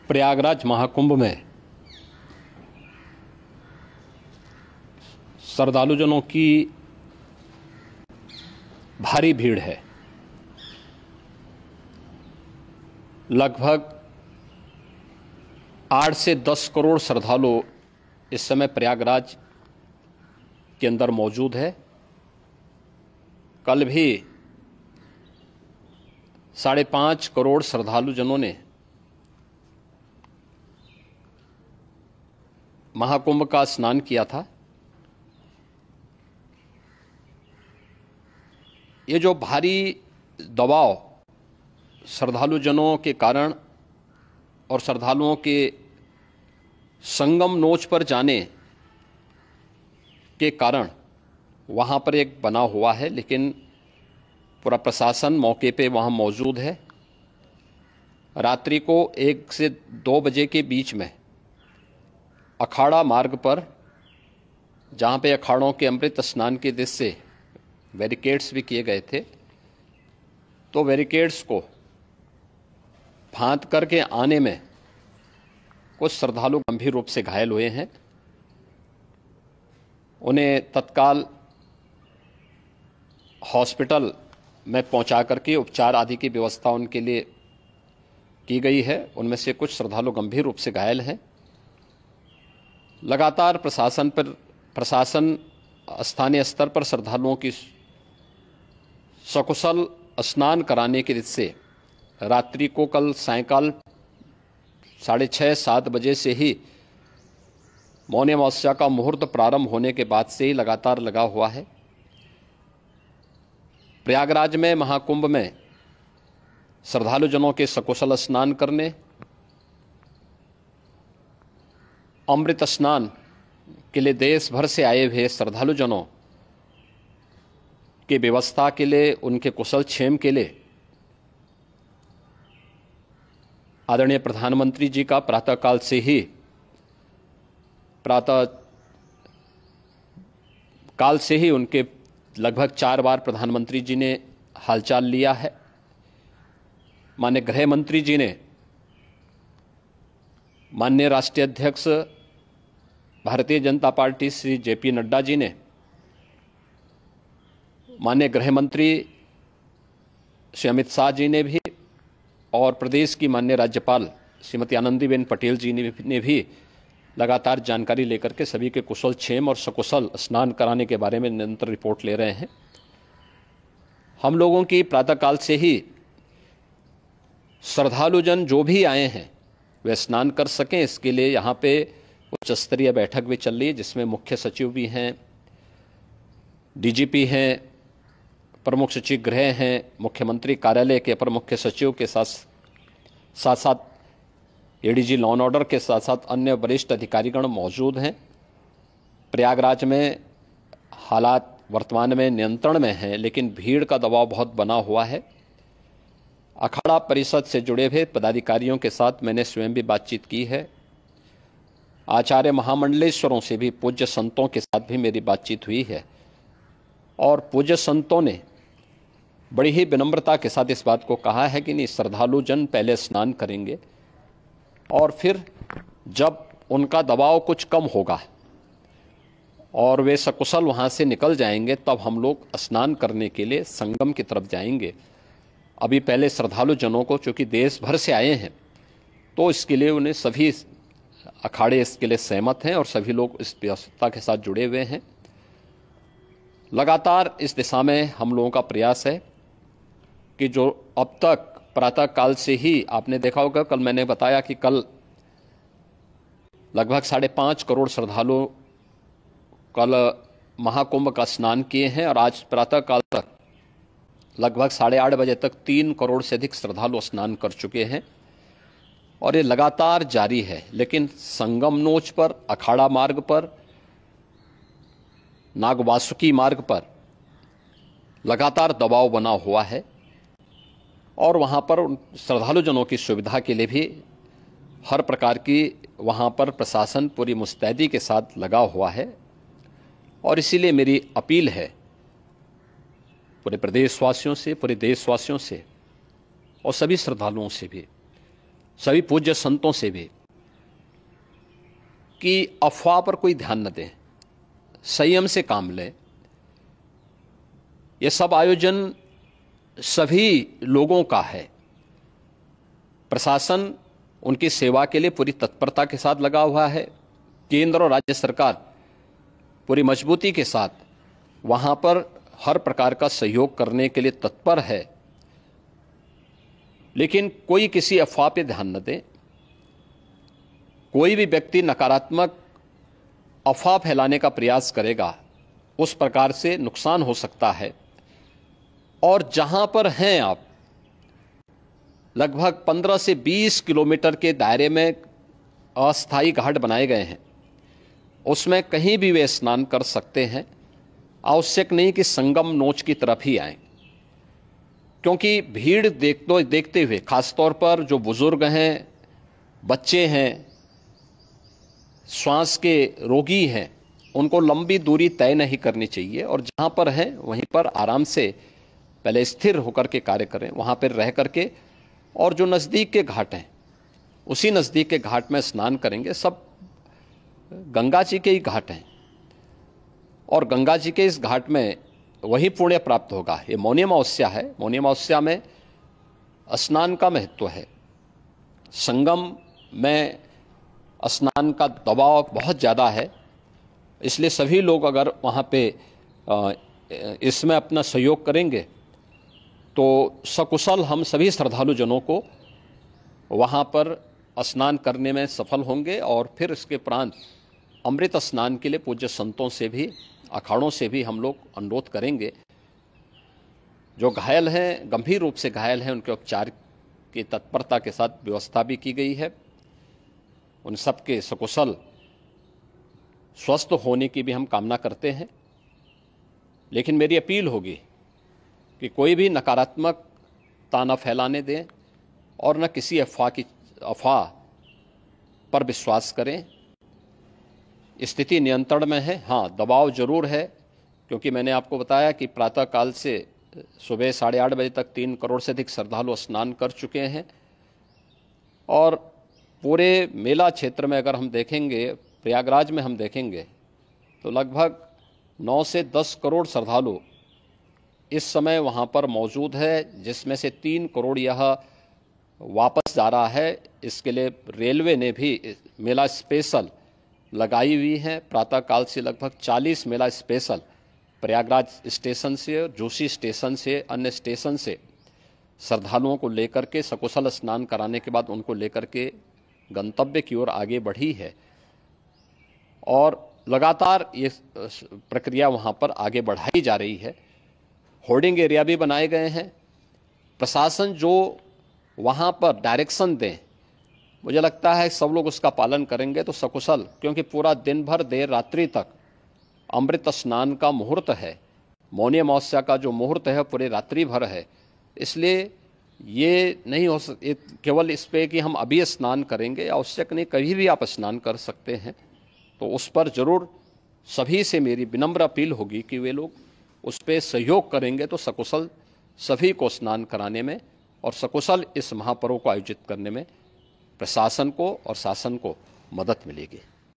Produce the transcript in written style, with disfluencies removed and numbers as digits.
प्रयागराज महाकुंभ में श्रद्धालुजनों की भारी भीड़ है। लगभग 8 से 10 करोड़ श्रद्धालु इस समय प्रयागराज के अंदर मौजूद है। कल भी 5.5 करोड़ श्रद्धालुजनों ने महाकुंभ का स्नान किया था। ये जो भारी दबाव श्रद्धालुजनों के कारण और श्रद्धालुओं के संगम नोच पर जाने के कारण वहाँ पर एक बना हुआ है, लेकिन पूरा प्रशासन मौके पे वहाँ मौजूद है। रात्रि को 1 से 2 बजे के बीच में अखाड़ा मार्ग पर, जहाँ पे अखाड़ों के अमृत स्नान के दृश्य से बैरिकेड्स भी किए गए थे, तो बैरिकेड्स को फांद करके आने में कुछ श्रद्धालु गंभीर रूप से घायल हुए हैं। उन्हें तत्काल हॉस्पिटल में पहुंचा करके उपचार आदि की व्यवस्था उनके लिए की गई है। उनमें से कुछ श्रद्धालु गंभीर रूप से घायल हैं। लगातार प्रशासन स्थानीय स्तर पर श्रद्धालुओं की सकुशल स्नान कराने के दृष्टि से रात्रि को कल सायंकाल 6:30-7 बजे से ही मौनी अमावस्या का मुहूर्त प्रारंभ होने के बाद से ही लगातार लगा हुआ है। प्रयागराज में महाकुंभ में श्रद्धालुजनों के सकुशल स्नान करने, अमृत स्नान के लिए देश भर से आए हुए श्रद्धालुजनों की व्यवस्था के लिए, उनके कुशल क्षेम के लिए आदरणीय प्रधानमंत्री जी का प्रातःकाल से ही उनके लगभग 4 बार प्रधानमंत्री जी ने हालचाल लिया है। माननीय गृह मंत्री जी ने, माननीय राष्ट्रीय अध्यक्ष भारतीय जनता पार्टी श्री JP नड्डा जी ने, माननीय गृह मंत्री श्री अमित शाह जी ने भी, और प्रदेश की माननीय राज्यपाल श्रीमती आनंदीबेन पटेल जी ने भी लगातार जानकारी लेकर के सभी के कुशल क्षेम और सकुशल स्नान कराने के बारे में निरंतर रिपोर्ट ले रहे हैं। हम लोगों की प्रातःकाल से ही श्रद्धालुजन जो भी आए हैं वे स्नान कर सकें, इसके लिए यहाँ पे उच्च स्तरीय बैठक भी चल रही है, जिसमें मुख्य सचिव भी हैं, DGP हैं, प्रमुख सचिव गृह हैं, मुख्यमंत्री कार्यालय के अपर मुख्य सचिव के साथ ADG लॉ एंड ऑर्डर के साथ साथ अन्य वरिष्ठ अधिकारीगण मौजूद हैं। प्रयागराज में हालात वर्तमान में नियंत्रण में हैं, लेकिन भीड़ का दबाव बहुत बना हुआ है। अखाड़ा परिषद से जुड़े हुए पदाधिकारियों के साथ मैंने स्वयं भी बातचीत की है। आचार्य महामंडलेश्वरों से भी, पूज्य संतों के साथ भी मेरी बातचीत हुई है, और पूज्य संतों ने बड़ी ही विनम्रता के साथ इस बात को कहा है कि नहीं, श्रद्धालु जन पहले स्नान करेंगे और फिर जब उनका दबाव कुछ कम होगा और वे सकुशल वहाँ से निकल जाएंगे, तब हम लोग स्नान करने के लिए संगम की तरफ जाएंगे। अभी पहले श्रद्धालु जनों को, चूँकि देश भर से आए हैं, तो इसके लिए उन्हें सभी अखाड़े इसके लिए सहमत हैं और सभी लोग इस व्यवस्था के साथ जुड़े हुए हैं। लगातार इस दिशा में हम लोगों का प्रयास है कि जो अब तक प्रातःकाल से ही आपने देखा होगा, कल मैंने बताया कि कल लगभग 5.5 करोड़ श्रद्धालु कल महाकुंभ का स्नान किए हैं, और आज प्रातःकाल तक लगभग 8:30 बजे तक 3 करोड़ से अधिक श्रद्धालु स्नान कर चुके हैं, और ये लगातार जारी है। लेकिन संगम नोच पर, अखाड़ा मार्ग पर, नागवासुकी मार्ग पर लगातार दबाव बना हुआ है, और वहाँ पर श्रद्धालुजनों की सुविधा के लिए भी हर प्रकार की वहाँ पर प्रशासन पूरी मुस्तैदी के साथ लगा हुआ है। और इसीलिए मेरी अपील है पूरे प्रदेशवासियों से, पूरे देशवासियों से और सभी श्रद्धालुओं से भी सभी पूज्य संतों से भी कि अफवाह पर कोई ध्यान न दें, संयम से काम लें। यह सब आयोजन सभी लोगों का है। प्रशासन उनकी सेवा के लिए पूरी तत्परता के साथ लगा हुआ है। केंद्र और राज्य सरकार पूरी मजबूती के साथ वहां पर हर प्रकार का सहयोग करने के लिए तत्पर है। लेकिन कोई किसी अफवाह पे ध्यान न दे। कोई भी व्यक्ति नकारात्मक अफवाह फैलाने का प्रयास करेगा, उस प्रकार से नुकसान हो सकता है। और जहां पर हैं आप, लगभग 15 से 20 किलोमीटर के दायरे में अस्थायी घाट बनाए गए हैं, उसमें कहीं भी वे स्नान कर सकते हैं। आवश्यक नहीं कि संगम नोच की तरफ ही आएं, क्योंकि भीड़ देखते हुए, खासतौर पर जो बुजुर्ग हैं, बच्चे हैं, श्वास के रोगी हैं, उनको लंबी दूरी तय नहीं करनी चाहिए। और जहां पर हैं वहीं पर आराम से पहले स्थिर होकर के कार्य करें, वहां पर रह करके। और जो नज़दीक के घाट हैं, उसी नज़दीक के घाट में स्नान करेंगे। सब गंगा जी के ही घाट हैं और गंगा जी के इस घाट में वही पुण्य प्राप्त होगा। ये मौनी अमावस्या है। मौनी अमावस्या में स्नान का महत्व है। संगम में स्नान का दबाव बहुत ज़्यादा है, इसलिए सभी लोग अगर वहाँ पे इसमें अपना सहयोग करेंगे तो सकुशल हम सभी श्रद्धालु जनों को वहाँ पर स्नान करने में सफल होंगे। और फिर इसके उपरांत अमृत स्नान के लिए पूज्य संतों से भी, अखाड़ों से भी हम लोग अनुरोध करेंगे। जो घायल हैं, गंभीर रूप से घायल हैं, उनके उपचार की तत्परता के साथ व्यवस्था भी की गई है। उन सबके सकुशल स्वस्थ होने की भी हम कामना करते हैं। लेकिन मेरी अपील होगी कि कोई भी नकारात्मकता न फैलाने दें और न किसी अफवाह पर विश्वास करें। स्थिति नियंत्रण में है। हाँ, दबाव जरूर है, क्योंकि मैंने आपको बताया कि प्रातःकाल से सुबह 8:30 बजे तक 3 करोड़ से अधिक श्रद्धालु स्नान कर चुके हैं। और पूरे मेला क्षेत्र में अगर हम देखेंगे, प्रयागराज में हम देखेंगे, तो लगभग 9 से 10 करोड़ श्रद्धालु इस समय वहाँ पर मौजूद है, जिसमें से 3 करोड़ यह वापस जा रहा है। इसके लिए रेलवे ने भी मेला स्पेशल लगाई हुई है। प्रातःकाल से लगभग 40 मेला स्पेशल प्रयागराज स्टेशन से, जोशी स्टेशन से, अन्य स्टेशन से श्रद्धालुओं को लेकर के सकुशल स्नान कराने के बाद उनको लेकर के गंतव्य की ओर आगे बढ़ी है। और लगातार ये प्रक्रिया वहाँ पर आगे बढ़ाई जा रही है। होर्डिंग एरिया भी बनाए गए हैं। प्रशासन जो वहाँ पर डायरेक्शन दें, मुझे लगता है सब लोग उसका पालन करेंगे तो सकुशल, क्योंकि पूरा दिन भर देर रात्रि तक अमृत स्नान का मुहूर्त है। मौनी अमावस्या का जो मुहूर्त है पूरे रात्रि भर है। इसलिए ये नहीं हो केवल इस पे कि हम अभी स्नान करेंगे, आवश्यक नहीं, कभी भी आप स्नान कर सकते हैं। तो उस पर जरूर सभी से मेरी विनम्र अपील होगी कि वे लोग उस पर सहयोग करेंगे तो सकुशल सभी को स्नान कराने में और सकुशल इस महापर्व को आयोजित करने में प्रशासन को और शासन को मदद मिलेगी।